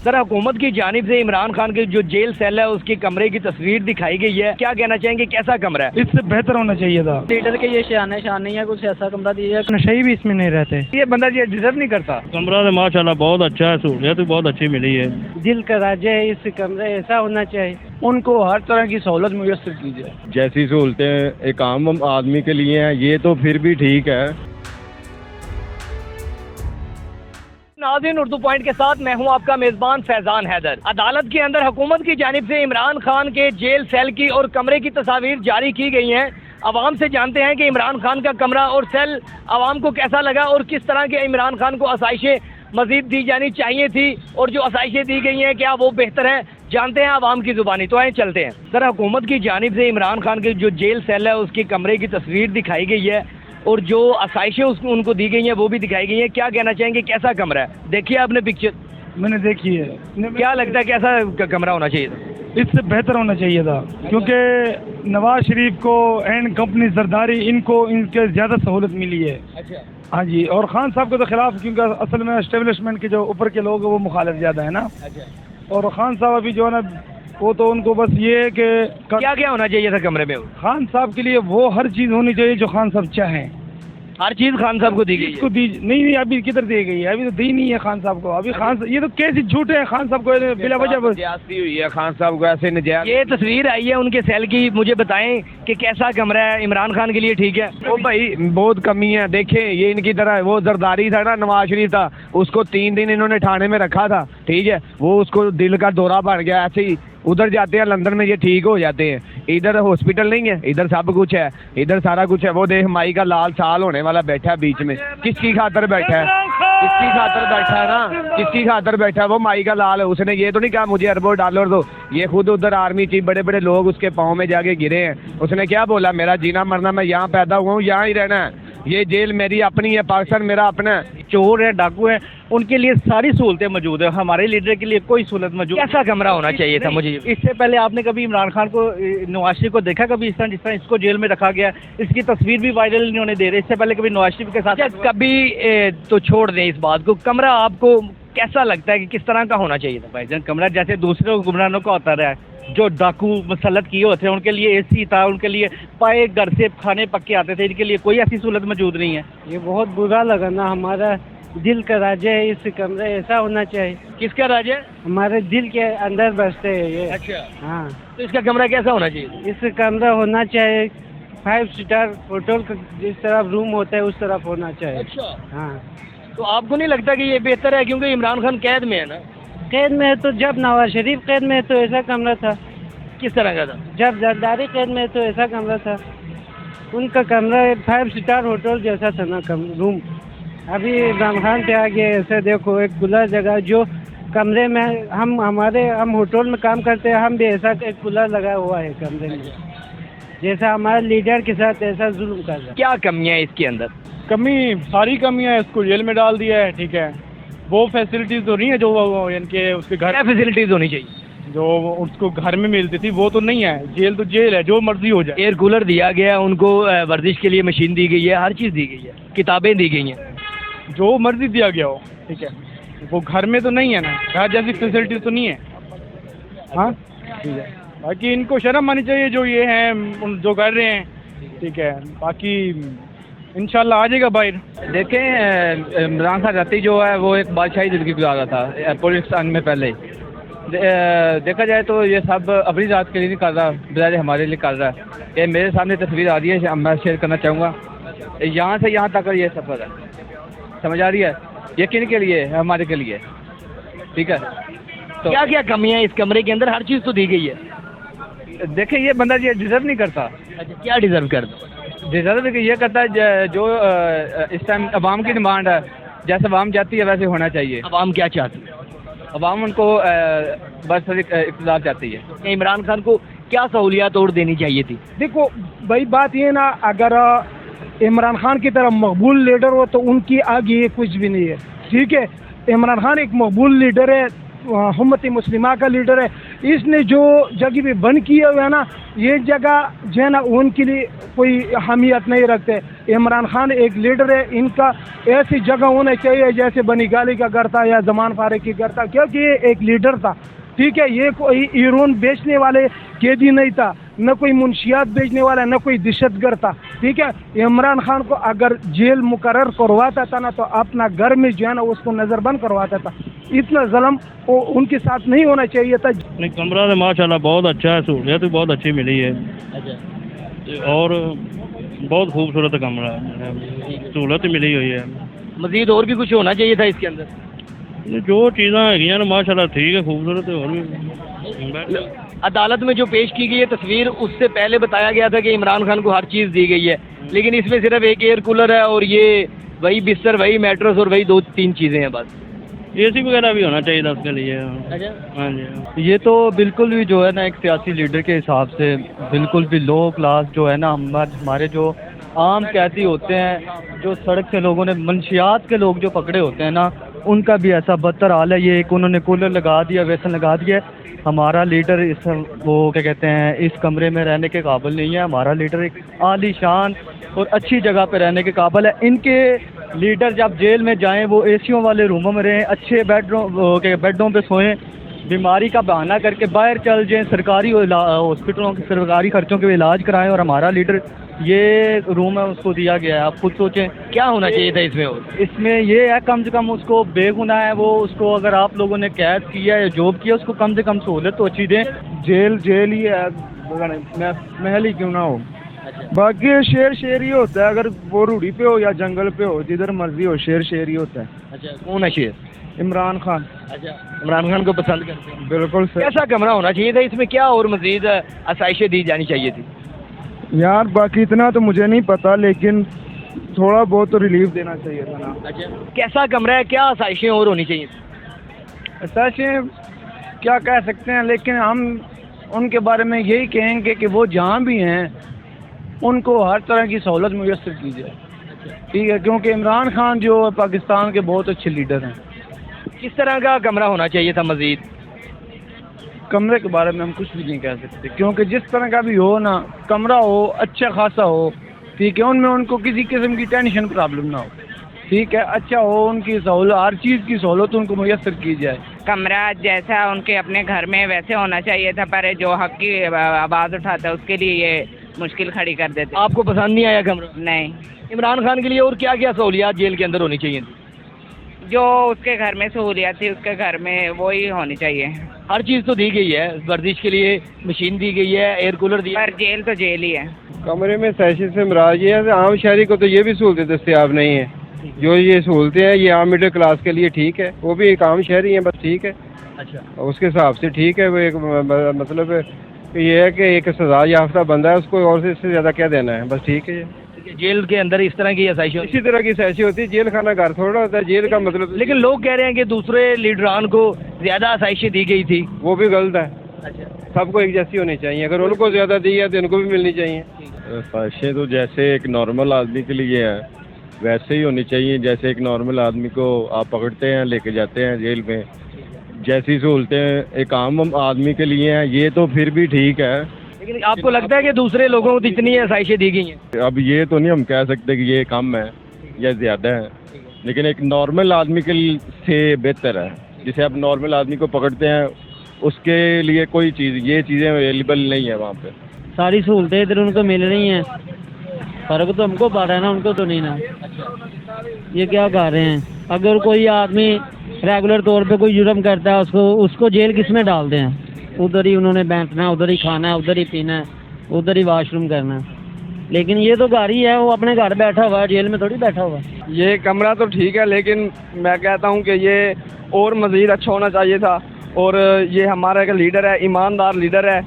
سر हुकूमत की जानिब से इमरान खान के जो जेल सेल है उसके कमरे की तस्वीर दिखाई गई है, क्या कहना चाहेंगे, कैसा कमरा है? इससे बेहतर होना चाहिए था। लीडर के ये शान नहीं है, कुछ ऐसा कमरा दिया नशे भी इसमें नहीं रहते। ये बंदा ये डिजर्व नहीं करता। कमरा तो माशाल्लाह बहुत अच्छा है, सहूलियत भी बहुत अच्छी मिली है। दिल का राजा है, इस कमरे ऐसा होना चाहिए, उनको हर तरह की सहूलत मुयस्सर की जाए। जैसी सहूलतें एक आम आदमी के लिए हैं ये तो फिर भी ठीक है। नाज़रीन, उर्दू पॉइंट के साथ मैं हूं आपका मेज़बान फैज़ान हैदर। अदालत के अंदर हुकूमत की जानिब से इमरान खान के जेल सेल की और कमरे की तस्वीर जारी की गई हैं। अवाम से जानते हैं कि इमरान खान का कमरा और सेल अवाम को कैसा लगा और किस तरह के इमरान खान को आसाइशें मज़ीद दी जानी चाहिए थी और जो आसाइशें दी गई हैं क्या वो बेहतर है, जानते हैं अवाम की ज़ुबानी। तो आए चलते हैं। सर, हुकूमत की जानिब से इमरान खान के जो जेल सेल है उसके कमरे की तस्वीर दिखाई गई है और जो आसाइशें उनको दी गई हैं वो भी दिखाई गई हैं, क्या कहना चाहेंगे, कैसा कमरा है? देखिए आपने पिक्चर? मैंने देखी है। क्या लगता है कैसा कमरा होना चाहिए था? इससे बेहतर होना चाहिए था, क्योंकि नवाज शरीफ को एंड कंपनी जरदारी इनको इनके ज़्यादा सहूलत मिली है। अच्छा। हाँ जी, और खान साहब के तो खिलाफ, क्योंकि असल में एस्टेब्लिशमेंट के जो ऊपर के लोग हैं वो मुखालिफ ज़्यादा है ना। अच्छा। और खान साहब अभी जो है ना वो तो उनको बस ये है कि क्या क्या होना चाहिए था कमरे में? खान साहब के लिए वो हर चीज़ होनी चाहिए जो खान साहब चाहें। हर चीज़ खान साहब को दी गई इसको दी नहीं, अभी किधर दी गई है? अभी तो दी नहीं है खान साहब को। अभी खान ये तो कैसे झूठे हैं खान साहब को बिला वजह नजायज़ी हुई है खान साहब को, ऐसे नजायज़। ये तस्वीर आई है उनके सेल की, मुझे बताएं कि कैसा कमरा है, इमरान खान के लिए ठीक है? ओ भाई बहुत कमी है। देखें ये इनकी तरह वो जरदारी था ना, नवाज शरीफ था, उसको 3 दिन इन्होंने थाने में रखा था, ठीक है, वो उसको दिल का दौरा बन गया। ऐसे ही उधर जाते हैं लंदन में ये ठीक हो जाते हैं, इधर हॉस्पिटल नहीं है, इधर सब कुछ है, इधर सारा कुछ है। वो देख माई का लाल साल होने वाला बैठा है बीच में, किसकी खातर बैठा है? किसकी खातर बैठा है ना, किसकी खातर बैठा है? वो माई का लाल है। उसने ये तो नहीं कहा मुझे अरबों डॉलर दो, ये खुद उधर आर्मी चीफ बड़े बड़े लोग उसके पाँव में जाके गिरे हैं। उसने क्या बोला, मेरा जीना मरना, मैं यहाँ पैदा हुआ हूँ, यहाँ ही रहना है, ये जेल मेरी अपनी है, पाकिस्तान मेरा अपना है। चोर है, डाकू है, उनके लिए सारी सहूलतें मौजूद है, हमारे लीडर के लिए कोई सहूलत मौजूद। कैसा कमरा होना चाहिए था? मुझे इससे पहले आपने कभी इमरान खान को, नवाज शरीफ को देखा कभी इस तरह जिस तरह इसको जेल में रखा गया? इसकी तस्वीर भी वायरल इन्होंने दे रहे। इससे पहले कभी नवाज शरीफ के साथ कभी तो छोड़ दें इस बात को, कमरा आपको कैसा लगता है कि किस तरह का होना चाहिए था? भाईजान कमरा जैसे दूसरे हुक्मरानों का होता रहा है, जो डाकू मसलत किए होते हैं उनके लिए एसी था, उनके लिए पाए घर से खाने पक्के आते थे, इनके लिए कोई ऐसी सहूलत मौजूद नहीं है। ये बहुत बुरा लगा ना। हमारा दिल का राजा है, इस कमरे ऐसा होना चाहिए। किसका राजा है? हमारे दिल के अंदर बसते हैं ये। अच्छा। हाँ, तो इसका कमरा कैसा होना चाहिए? इस कमरा होना चाहिए 5 स्टार होटल का जिस तरफ रूम होता है उस तरफ होना चाहिए। अच्छा। हाँ, तो आपको नहीं लगता कि ये बेहतर है, क्योंकि इमरान खान कैद में है ना? कैद में है तो जब नवाज शरीफ कैद में है तो ऐसा कमरा था। किस तरह का था? जब जरदारी कैद में है तो ऐसा कमरा था। उनका कमरा 5 स्टार होटल जैसा था ना रूम। अभी इमरान खान पे आ गया ऐसे देखो, एक खुला जगह जो कमरे में हम होटल में काम करते हैं, हम भी ऐसा एक कूलर लगा हुआ है कमरे में, जैसा हमारे लीडर के साथ ऐसा जुल्म कर रहा है। क्या कमियां है इसके अंदर? कमी सारी कमियां है, इसको जेल में डाल दिया है, ठीक है। वो फैसिलिटीज तो नहीं है जो इनके उसके घर, क्या फैसिलिटीज होनी चाहिए जो उसको घर में मिलती थी वो तो नहीं है। जेल तो जेल है, जो मर्जी हो जाए। एयर कूलर दिया गया है उनको, वर्जिश के लिए मशीन दी गई है, हर चीज़ दी गई है, किताबें दी गई हैं, जो मर्जी दिया गया हो, ठीक है। वो घर में तो नहीं है ना, घर जैसी फैसिलिटीज तो नहीं है। हाँ ठीक है, बाकी इनको शर्म आनी चाहिए जो ये हैं जो कर रहे हैं, ठीक है। बाकी इंशाल्लाह आ जाएगा बाहर। देखें इमरान खान राती जो है वो एक बादशाही ज़िंदगी गुजारा था पाकिस्तान में पहले। देखा जाए तो ये सब अपनी ज़ात के लिए नहीं कर रहा, बजाय हमारे लिए कर रहा है। ये मेरे सामने तस्वीर आ रही है, मैं शेयर करना चाहूँगा। यहाँ से यहाँ तक ये सफ़र है, समझ आ रही है? ये किन के लिए है? हमारे के लिए, ठीक है। तो क्या क्या कमियां हैं इस कमरे के अंदर? हर चीज़ तो दी गई है। देखें ये बंदा ये डिज़र्व नहीं करता। अच्छा, क्या डिज़र्व करता? डिज़र्व ये करता है जो इस टाइम अवाम की डिमांड है, जैसे अवाम चाहती है वैसे होना चाहिए। अवाम क्या चाहती है? अवाम उनको बस इक़्तिदार चाहती है। इमरान खान को क्या सहूलियात और देनी चाहिए थी? देखो भाई बात ये ना, अगर इमरान खान की तरह मकबूल लीडर हो तो उनकी आगे कुछ भी नहीं है, ठीक है। इमरान खान एक मकबूल लीडर है, उम्मत मुस्लिमा का लीडर है, اس نے جو جگہ پہ بند کیے ہوئے ہیں نا یہ جگہ جو ہے نا ان کے لیے کوئی اہمیت نہیں رکھتے. عمران خان ایک لیڈر ہے, ان کا ایسی جگہ ہونا چاہیے جیسے بنی گالی کا گھر تھا یا زمان فاروق کی گھر تھا, کیونکہ یہ ایک لیڈر تھا. ٹھیک ہے, یہ کوئی ایرون بیچنے والے قیدی نہیں تھا, نہ کوئی منشیات بیچنے والا, نہ کوئی دہشت گرد تھا. ٹھیک ہے, عمران خان کو اگر جیل مقرر کرواتا تھا نا تو اپنا گھر میں جو ہے نا اس کو نظر بند کرواتا تھا. اتنا ظلم ان کے ساتھ نہیں ہونا چاہیے تھا. نہیں, کمرہ تو ماشاء اللہ بہت اچھا ہے, سہولیت بھی بہت اچھی ملی ہے اور بہت خوبصورت کمرہ ہے, سہولت ملی ہوئی ہے. مزید اور بھی کچھ ہونا چاہیے تھا اس کے اندر. جو چیزیں ہیں نا ماشاء اللہ ٹھیک ہے, خوبصورت ہے. اور بھی عدالت میں جو پیش کی گئی ہے تصویر, اس سے پہلے بتایا گیا تھا کہ عمران خان کو ہر چیز دی گئی ہے, لیکن اس میں صرف ایک ایئر کولر ہے اور یہ وہی بستر, وہی میٹرس اور وہی 2-3 چیزیں ہیں بس. اے سی وغیرہ بھی ہونا چاہیے تھا اس کے لیے. ہاں جی, یہ تو بالکل بھی جو ہے نا ایک سیاسی لیڈر کے حساب سے بالکل بھی لو کلاس جو ہے نا, ہمارے جو عام قیدی ہوتے ہیں, جو سڑک سے لوگوں نے منشیات کے لوگ جو پکڑے ہوتے ہیں نا, ان کا بھی ایسا بدتر حال ہے. یہ ایک انہوں نے کولر لگا دیا, ویسا لگا دیا. ہمارا لیڈر اس وہ کیا کہتے ہیں اس کمرے میں رہنے کے قابل نہیں ہے. ہمارا لیڈر ایک عالی شان اور اچھی جگہ پہ رہنے کے قابل ہے. ان کے لیڈر جب جیل میں جائیں وہ اے سیوں والے روموں میں رہیں, اچھے بیڈوں پہ سوئیں, بیماری کا بہانہ کر کے باہر چل جائیں, سرکاری ہاسپٹلوں کے سرکاری خرچوں کے علاج کرائیں, اور ہمارا لیڈر یہ روم ہے اس کو دیا گیا ہے. آپ خود سوچیں کیا ہونا چاہیے تھا اس میں. اس میں یہ ہے کم سے کم اس کو بے گناہ ہے وہ, اس کو اگر آپ لوگوں نے قید کیا یا جاب کیا اس کو کم سے کم سہولت تو اچھی دیں. جیل ہی ہے, محل ہی کیوں نہ ہو. باقی شیر ہی ہوتا ہے, اگر وہ روڑی پہ ہو یا جنگل پہ ہو, جدھر مرضی ہو شیر ہی ہوتا ہے. اچھا, کون ہے شیر؟ عمران خان. اچھا, عمران خان کو پسند کرتے ہیں. بالکل سر. کیسا کمرہ ہونا چاہیے تھا اس میں, کیا اور مزید آسائشیں دی جانی چاہیے تھی یار؟ باقی اتنا تو مجھے نہیں پتا, لیکن تھوڑا بہت تو ریلیف دینا چاہیے تھا نا. اچھا, کیسا کمرہ ہے, کیا آسائشیں اور ہونی چاہیے تھی؟ آسائشیں کیا کہہ سکتے ہیں, لیکن ہم ان کے بارے میں یہی کہیں گے کہ وہ جہاں بھی ہیں ان کو ہر طرح کی سہولت میسر کی جائے. ٹھیک ہے, کیونکہ عمران خان جو پاکستان کے بہت اچھے لیڈر ہیں. کس طرح کا کمرہ ہونا چاہیے تھا مزید؟ کمرے کے بارے میں ہم کچھ بھی نہیں کہہ سکتے, کیونکہ جس طرح کا بھی ہو نا, کمرہ ہو اچھا خاصا ہو. ٹھیک ہے, ان میں ان کو کسی قسم کی ٹینشن پرابلم نہ ہو. ٹھیک ہے, اچھا ہو, ان کی سہولت ہر چیز کی سہولت ان کو میسر کی جائے. کمرہ جیسا ان کے اپنے گھر میں ویسے ہونا چاہیے تھا, پر جو حق کی آواز اٹھاتا ہے اس کے لیے یہ مشکل کھڑی کر دیتے. آپ کو پسند نہیں آیا کمرہ؟ نہیں. عمران خان کے لیے اور کیا کیا سہولیات جیل کے اندر ہونی چاہیے تھی؟ جو اس کے گھر میں سہولیات تھی اس کے گھر میں وہی ہونی چاہیے. ہر چیز تو دی گئی ہے, ورزش کے لیے مشین دی گئی ہے, ایئر کولر دیا, پر جیل تو جیل ہی ہے. کمرے میں سیشن سے مراد یہ ہے کہ عام شہری کو تو یہ بھی سہولتیں دستیاب نہیں ہیں. جو یہ سہولتیں ہیں یہ عام مڈل کلاس کے لیے ٹھیک ہے, وہ بھی ایک عام شہری ہیں بس, ٹھیک ہے. اچھا, اس کے حساب سے ٹھیک ہے. وہ ایک مطلب یہ ہے کہ ایک سزا یافتہ بندہ ہے, اس کو اور سے اس سے زیادہ کیا دینا ہے, بس ٹھیک ہے. جیل کے اندر اس طرح کی آسائشیں اسی طرح کی سیشن ہوتی ہے. جیل خانہ گھر تھوڑا ہوتا ہے جیل کا مطلب. لیکن لوگ کہہ رہے ہیں کہ دوسرے لیڈران کو زیادہ آسائشیں دی گئی تھی. وہ بھی غلط ہے. اچھا, سب کو ایک جیسی ہونی چاہیے, اگر ان کو زیادہ دی ہے تو ان کو بھی ملنی چاہیے. خواہشیں تو جیسے ایک نارمل آدمی کے لیے ہیں ویسے ہی ہونی چاہیے. جیسے ایک نارمل آدمی کو آپ پکڑتے ہیں لے کے جاتے ہیں جیل میں, جیسی سہولتیں ایک عام آدمی کے لیے ہیں یہ تو پھر بھی ٹھیک ہے. لیکن آپ کو لگتا ہے کہ دوسرے لوگوں کو اتنی آسائشیں دی گئی ہیں؟ اب یہ تو نہیں ہم کہہ سکتے کہ یہ کم ہے یا زیادہ ہے, لیکن ایک نارمل آدمی کے سے بہتر ہے. جسے آپ نارمل آدمی کو پکڑتے ہیں اس کے لیے کوئی چیز یہ چیزیں اویلیبل نہیں ہے وہاں پہ. ساری سہولتیں ادھر ان کو مل رہی ہیں, فرق تو ہم کو پڑ رہا ہے نا, ان کو تو نہیں نا. یہ کیا کہہ رہے ہیں, اگر کوئی آدمی ریگولر طور پہ کوئی جرم کرتا ہے اس کو جیل کس میں ڈالتے ہیں؟ ادھر ہی انہوں نے بیٹھنا ہے, ادھر ہی کھانا ہے, ادھر ہی پینا ہے, ادھر ہی واش روم کرنا ہے. لیکن یہ تو گھر ہی ہے, وہ اپنے گھر بیٹھا ہوا ہے, جیل میں تھوڑی بیٹھا ہوا ہے. یہ کمرہ تو ٹھیک ہے, لیکن میں کہتا ہوں کہ یہ اور مزید اچھا ہونا چاہیے تھا. اور یہ ہمارا ایک لیڈر ہے, ایماندار لیڈر ہے,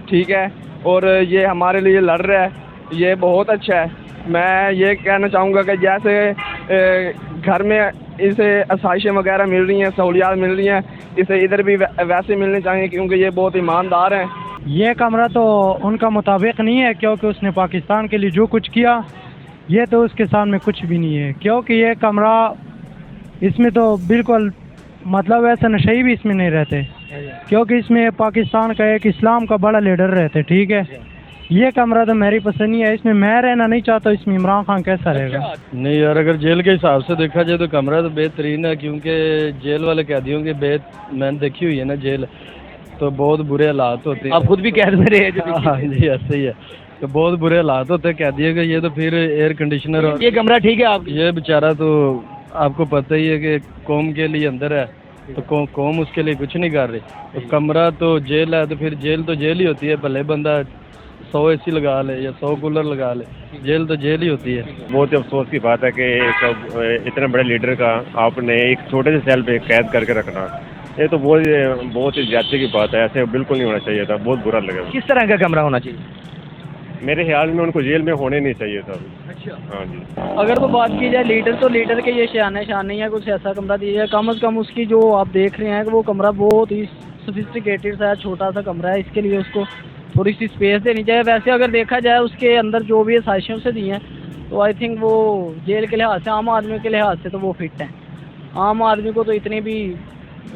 ٹھیک ہے, اور یہ ہمارے لیے لڑ رہا ہے, یہ بہت اچھا ہے. میں یہ کہنا چاہوں گا کہ جیسے گھر میں اسے آسائشیں وغیرہ مل رہی ہیں, سہولیات مل رہی ہیں, اسے ادھر بھی ویسے ملنے چاہیے, کیونکہ یہ بہت ایماندار ہیں. یہ کمرہ تو ان کا مطابق نہیں ہے, کیونکہ اس نے پاکستان کے لیے جو کچھ کیا یہ تو اس کے سامنے کچھ بھی نہیں ہے. کیونکہ یہ کمرہ اس میں تو بالکل मतलब ऐसे नशे भी इसमें नहीं रहते, क्योंकि इसमें पाकिस्तान का एक इस्लाम का बड़ा लीडर रहते, ठीक है। ये कमरा तो मेरी पसंद नहीं है, इसमें मैं रहना नहीं चाहता, इसमें इमरान खान कैसा रहेगा। नहीं यार, अगर जेल के हिसाब से देखा जाए तो कमरा तो बेहतरीन है, क्योंकि जेल वाले कैदियों की मैंने देखी हुई है ना जेल, तो बहुत बुरे हालात होते हैं। आप खुद भी कैद में रहे जो हाँ जी, ऐसे ही है, तो बहुत बुरे हालात होते हैं कैदियों के। ये तो फिर एयर कंडीशनर और ये कमरा ठीक है आप? ये बेचारा तो आपको पता ही है कि कौम के लिए अंदर है, तो कौम उसके लिए कुछ नहीं कर रही। तो कमरा तो जेल है, तो फिर जेल तो जेल ही होती है, भले बंदा 100 AC लगा ले या 100 कूलर लगा ले, जेल तो जेल ही होती है। बहुत ही अफसोस की बात है कि एक इतने बड़े लीडर का आपने एक छोटे से सेल पे कैद करके रखना, ये तो बहुत ही ज्यादती की बात है। ऐसे बिल्कुल नहीं होना चाहिए था, बहुत बुरा लगा। किस तरह का कमरा होना चाहिए? मेरे ख्याल में उनको जेल में होने नहीं चाहिए था। अच्छा, हाँ जी। अगर तो बात की जाए लीडर, तो लीडर के ये शान नहीं है, कुछ ऐसा कमरा दिया जाए। कम से कम उसकी जो आप देख रहे हैं कि वो कमरा बहुत ही सोफिस्टिकेटेड सा छोटा सा कमरा है, इसके लिए उसको थोड़ी सी स्पेस देनी चाहिए। वैसे अगर देखा जाए उसके अंदर जो भी साजिशों से दी हैं, तो आई थिंक वो जेल के लिहाज से, आम आदमी के लिहाज से तो वो फिट हैं। आम आदमी को तो इतनी भी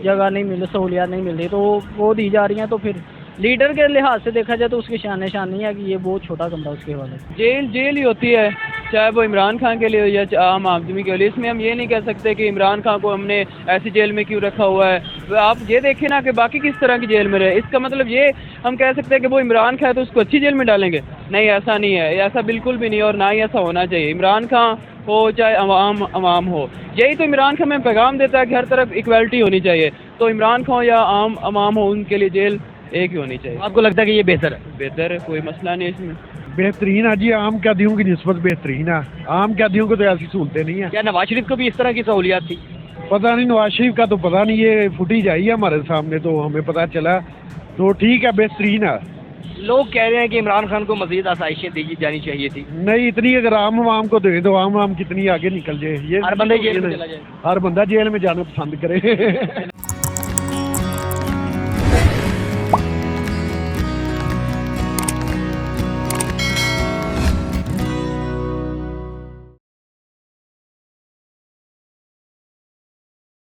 जगह नहीं मिल, सहूलियात नहीं मिल रही, तो वो दी जा रही हैं। तो फिर लीडर के लिहाज से देखा जाए तो उसकी शान नहीं है कि ये बहुत छोटा कमरा उसके हवाले। जेल ही होती है, चाहे वो इमरान खान के लिए या आम आदमी के लिए। इसमें हम ये नहीं कह सकते कि इमरान खान को हमने ऐसी जेल में क्यों रखा हुआ है। आप ये देखें ना कि बाकी किस तरह की जेल में रहे। इसका मतलब ये हम कह सकते हैं कि वो इमरान खान है तो उसको अच्छी जेल में डालेंगे? नहीं, ऐसा नहीं है, ऐसा बिल्कुल भी नहीं, और ना ही ऐसा होना चाहिए। इमरान खान हो चाहे अवाम हो, यही तो इमरान खान में पैगाम देता है कि हर तरफ इक्वलिटी होनी चाहिए। तो इमरान खान या अवाम हो, उनके लिए जेल एक ही होनी चाहिए। आपको लगता है कि ये बेहतर है? बेहतर है, कोई मसला नहीं इसमें। बेहतरीन है जी, आम कैदियों की निस्बत बेहतरीन है। आम कैदियों को तो ऐसी सहूलतें नहीं है। क्या नवाज शरीफ को भी इस तरह की सहूलियात थी? पता नहीं, नवाज शरीफ का तो पता नहीं, ये फुटेज आई है हमारे सामने तो हमें पता चला। तो ठीक है, बेहतरीन है। लोग कह रहे हैं कि इमरान खान को मजीद आसाइशें दी जानी चाहिए थी। नहीं, इतनी अगर आम को दे दो, आम कितनी आगे निकल जाए। ये हर बंदा जेल में चला जाए, हर बंदा जेल में जाना पसंद करे।